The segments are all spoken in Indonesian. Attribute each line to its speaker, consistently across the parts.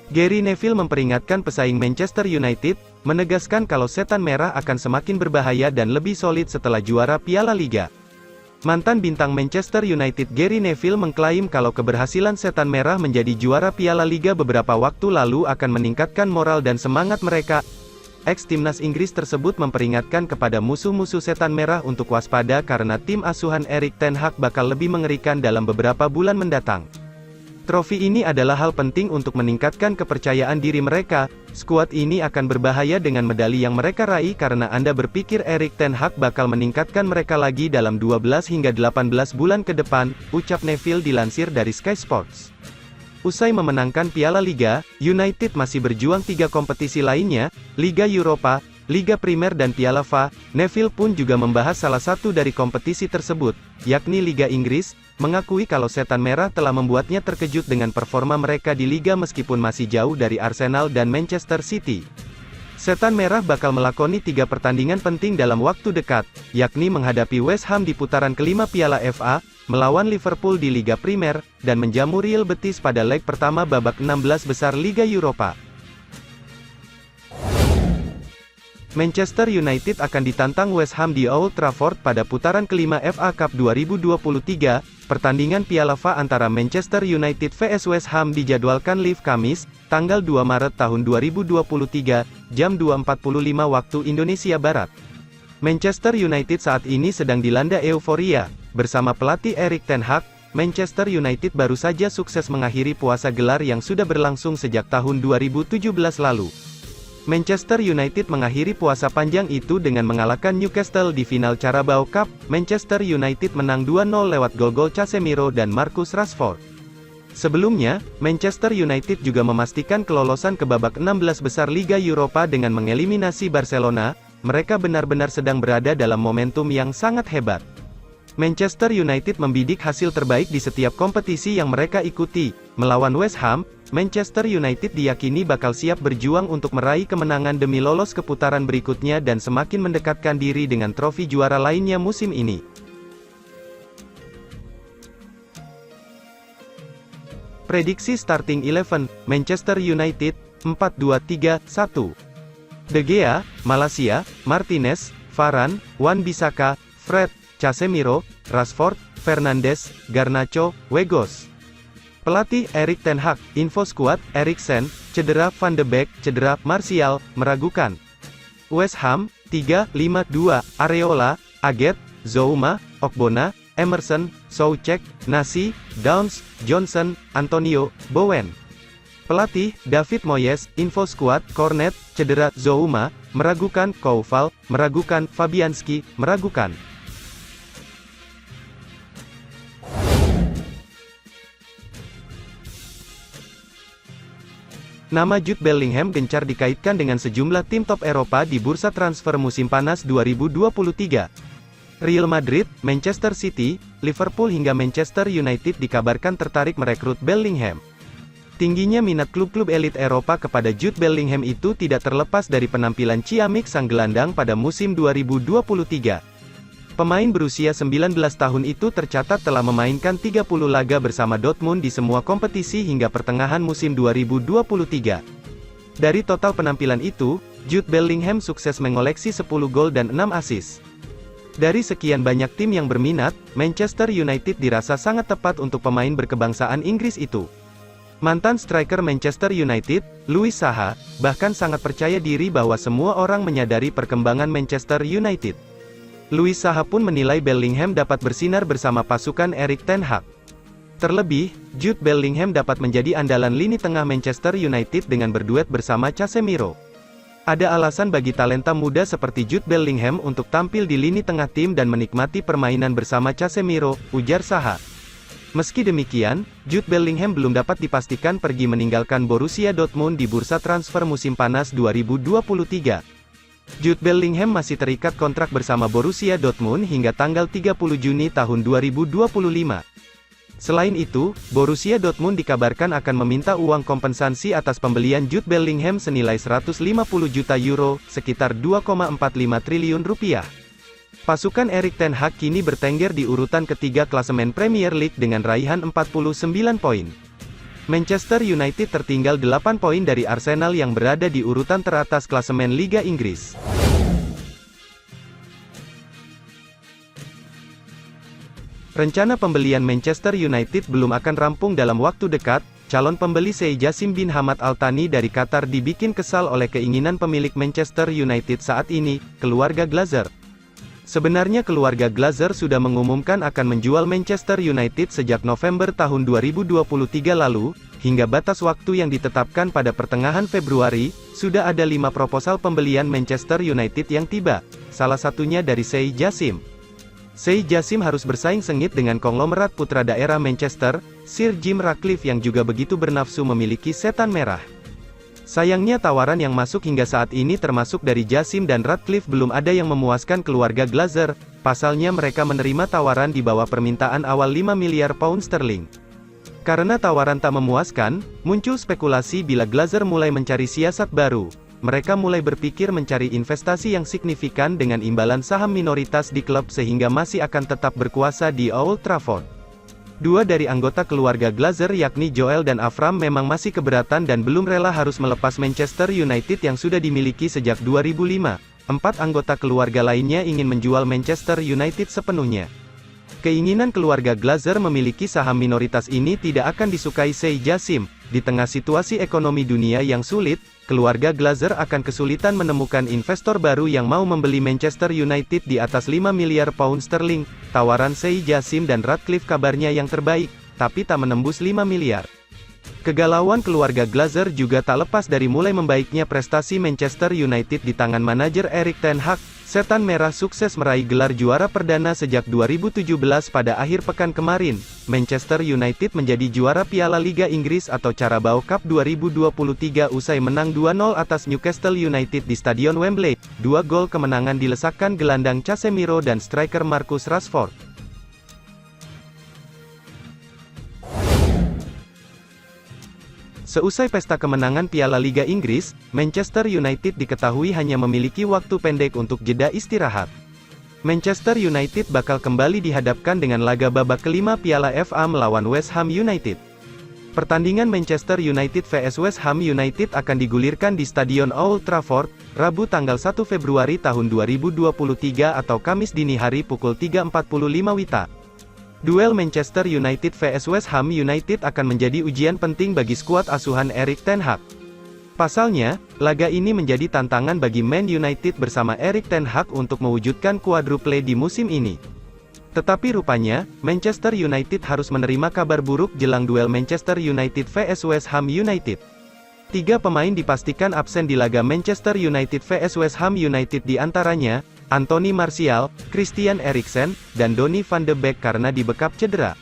Speaker 1: Gary Neville memperingatkan pesaing Manchester United, menegaskan kalau setan merah akan semakin berbahaya dan lebih solid setelah juara Piala Liga. Mantan bintang Manchester United Gary Neville mengklaim kalau keberhasilan setan merah menjadi juara Piala Liga beberapa waktu lalu akan meningkatkan moral dan semangat mereka. Ex-timnas Inggris tersebut memperingatkan kepada musuh-musuh setan merah untuk waspada karena tim asuhan Erik ten Hag bakal lebih mengerikan dalam beberapa bulan mendatang. Trofi ini adalah hal penting untuk meningkatkan kepercayaan diri mereka. Skuad ini akan berbahaya dengan medali yang mereka raih karena Anda berpikir Erik ten Hag bakal meningkatkan mereka lagi dalam 12 hingga 18 bulan ke depan, ucap Neville dilansir dari Sky Sports. Usai memenangkan Piala Liga, United masih berjuang 3 kompetisi lainnya, Liga Eropa, Liga Primer dan Piala FA. Neville pun juga membahas salah satu dari kompetisi tersebut, yakni Liga Inggris, mengakui kalau setan merah telah membuatnya terkejut dengan performa mereka di Liga meskipun masih jauh dari Arsenal dan Manchester City. Setan merah bakal melakoni 3 pertandingan penting dalam waktu dekat, yakni menghadapi West Ham di putaran kelima Piala FA, melawan Liverpool di Liga Primer, dan menjamu Real Betis pada leg pertama babak 16 besar Liga Eropa. Manchester United akan ditantang West Ham di Old Trafford pada putaran kelima FA Cup 2023. Pertandingan Piala FA antara Manchester United vs West Ham dijadwalkan live Kamis, tanggal 2 Maret tahun 2023, jam 2.45 waktu Indonesia Barat. Manchester United saat ini sedang dilanda euforia. Bersama pelatih Erik ten Hag, Manchester United baru saja sukses mengakhiri puasa gelar yang sudah berlangsung sejak tahun 2017 lalu. Manchester United mengakhiri puasa panjang itu dengan mengalahkan Newcastle di final Carabao Cup. Manchester United menang 2-0 lewat gol-gol Casemiro dan Marcus Rashford. Sebelumnya, Manchester United juga memastikan kelolosan ke babak 16 besar Liga Eropa dengan mengeliminasi Barcelona. Mereka benar-benar sedang berada dalam momentum yang sangat hebat. Manchester United membidik hasil terbaik di setiap kompetisi yang mereka ikuti. Melawan West Ham, Manchester United diyakini bakal siap berjuang untuk meraih kemenangan demi lolos ke putaran berikutnya dan semakin mendekatkan diri dengan trofi juara lainnya musim ini. Prediksi Starting 11, Manchester United, 4-2-3-1. De Gea, Malacia, Martinez, Varane, Wan-Bissaka, Fred, Casemiro, Rashford, Fernandes, Garnacho, Weghorst. Pelatih Erik ten Hag, info skuad, Eriksen, cedera, Van de Beek, cedera, Martial, meragukan. West Ham, 3-5-2, Areola, Aguerd, Zouma, Ogbonna, Emerson, Soucek, Nasi, Downs, Johnson, Antonio, Bowen. Pelatih, David Moyes, info skuad, Cornet, cedera, Zouma, meragukan, Koufal, meragukan, Fabianski, meragukan. Nama Jude Bellingham gencar dikaitkan dengan sejumlah tim top Eropa di bursa transfer musim panas 2023. Real Madrid, Manchester City, Liverpool hingga Manchester United dikabarkan tertarik merekrut Bellingham. Tingginya minat klub-klub elit Eropa kepada Jude Bellingham itu tidak terlepas dari penampilan ciamik sang gelandang pada musim 2023. Pemain berusia 19 tahun itu tercatat telah memainkan 30 laga bersama Dortmund di semua kompetisi hingga pertengahan musim 2023. Dari total penampilan itu, Jude Bellingham sukses mengoleksi 10 gol dan 6 assist. Dari sekian banyak tim yang berminat, Manchester United dirasa sangat tepat untuk pemain berkebangsaan Inggris itu. Mantan striker Manchester United, Louis Saha, bahkan sangat percaya diri bahwa semua orang menyadari perkembangan Manchester United. Louis Saha pun menilai Bellingham dapat bersinar bersama pasukan Erik ten Hag. Terlebih, Jude Bellingham dapat menjadi andalan lini tengah Manchester United dengan berduet bersama Casemiro. Ada alasan bagi talenta muda seperti Jude Bellingham untuk tampil di lini tengah tim dan menikmati permainan bersama Casemiro, ujar Saha. Meski demikian, Jude Bellingham belum dapat dipastikan pergi meninggalkan Borussia Dortmund di bursa transfer musim panas 2023. Jude Bellingham masih terikat kontrak bersama Borussia Dortmund hingga tanggal 30 Juni tahun 2025. Selain itu, Borussia Dortmund dikabarkan akan meminta uang kompensasi atas pembelian Jude Bellingham senilai 150 juta euro, sekitar 2,45 triliun rupiah. Pasukan Erik ten Hag kini bertengger di urutan ketiga klasemen Premier League dengan raihan 49 poin. Manchester United tertinggal 8 poin dari Arsenal yang berada di urutan teratas klasemen Liga Inggris. Rencana pembelian Manchester United belum akan rampung dalam waktu dekat. Calon pembeli Sheikh Jassim bin Hamad Al Thani dari Qatar dibikin kesal oleh keinginan pemilik Manchester United saat ini, keluarga Glazer. Sebenarnya keluarga Glazer sudah mengumumkan akan menjual Manchester United sejak November tahun 2023 lalu, hingga batas waktu yang ditetapkan pada pertengahan Februari, sudah ada 5 proposal pembelian Manchester United yang tiba, salah satunya dari Sheikh Jassim. Sheikh Jassim harus bersaing sengit dengan konglomerat putra daerah Manchester, Sir Jim Ratcliffe yang juga begitu bernafsu memiliki setan merah. Sayangnya tawaran yang masuk hingga saat ini termasuk dari Jassim dan Ratcliffe belum ada yang memuaskan keluarga Glazer, pasalnya mereka menerima tawaran di bawah permintaan awal 5 miliar pound sterling. Karena tawaran tak memuaskan, muncul spekulasi bila Glazer mulai mencari siasat baru. Mereka mulai berpikir mencari investasi yang signifikan dengan imbalan saham minoritas di klub sehingga masih akan tetap berkuasa di Old Trafford. Dua dari anggota keluarga Glazer yakni Joel dan Avram memang masih keberatan dan belum rela harus melepas Manchester United yang sudah dimiliki sejak 2005. 4 anggota keluarga lainnya ingin menjual Manchester United sepenuhnya. Keinginan keluarga Glazer memiliki saham minoritas ini tidak akan disukai Sheikh Jassim. Di tengah situasi ekonomi dunia yang sulit, keluarga Glazer akan kesulitan menemukan investor baru yang mau membeli Manchester United di atas 5 miliar pound sterling. Tawaran Sheikh Jassim dan Ratcliffe kabarnya yang terbaik, tapi tak menembus 5 miliar. Kegalauan keluarga Glazer juga tak lepas dari mulai membaiknya prestasi Manchester United di tangan manajer Erik ten Hag. Setan Merah sukses meraih gelar juara perdana sejak 2017 pada akhir pekan kemarin. Manchester United menjadi juara Piala Liga Inggris atau Carabao Cup 2023 usai menang 2-0 atas Newcastle United di Stadion Wembley. 2 gol kemenangan dilesakkan gelandang Casemiro dan striker Marcus Rashford. Seusai pesta kemenangan Piala Liga Inggris, Manchester United diketahui hanya memiliki waktu pendek untuk jeda istirahat. Manchester United bakal kembali dihadapkan dengan laga babak kelima Piala FA melawan West Ham United. Pertandingan Manchester United vs West Ham United akan digulirkan di Stadion Old Trafford, Rabu tanggal 1 Februari tahun 2023 atau Kamis dini hari pukul 3.45 WITA. Duel Manchester United vs West Ham United akan menjadi ujian penting bagi skuad asuhan Erik ten Hag. Pasalnya, laga ini menjadi tantangan bagi Man United bersama Erik ten Hag untuk mewujudkan quadruple di musim ini. Tetapi rupanya, Manchester United harus menerima kabar buruk jelang duel Manchester United vs West Ham United. 3 pemain dipastikan absen di laga Manchester United vs West Ham United diantaranya, Anthony Martial, Christian Eriksen, dan Donny van de Beek karena dibekap cedera.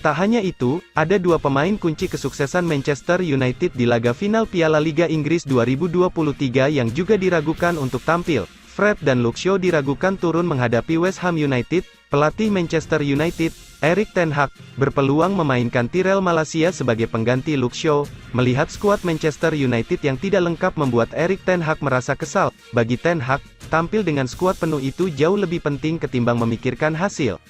Speaker 1: Tak hanya itu, ada 2 pemain kunci kesuksesan Manchester United di laga final Piala Liga Inggris 2023 yang juga diragukan untuk tampil. Fred dan Luke Shaw diragukan turun menghadapi West Ham United. Pelatih Manchester United, Erik ten Hag, berpeluang memainkan Tyrell Malacia sebagai pengganti Luke Shaw. Melihat skuad Manchester United yang tidak lengkap membuat Erik ten Hag merasa kesal. Bagi ten Hag, tampil dengan skuad penuh itu jauh lebih penting ketimbang memikirkan hasil.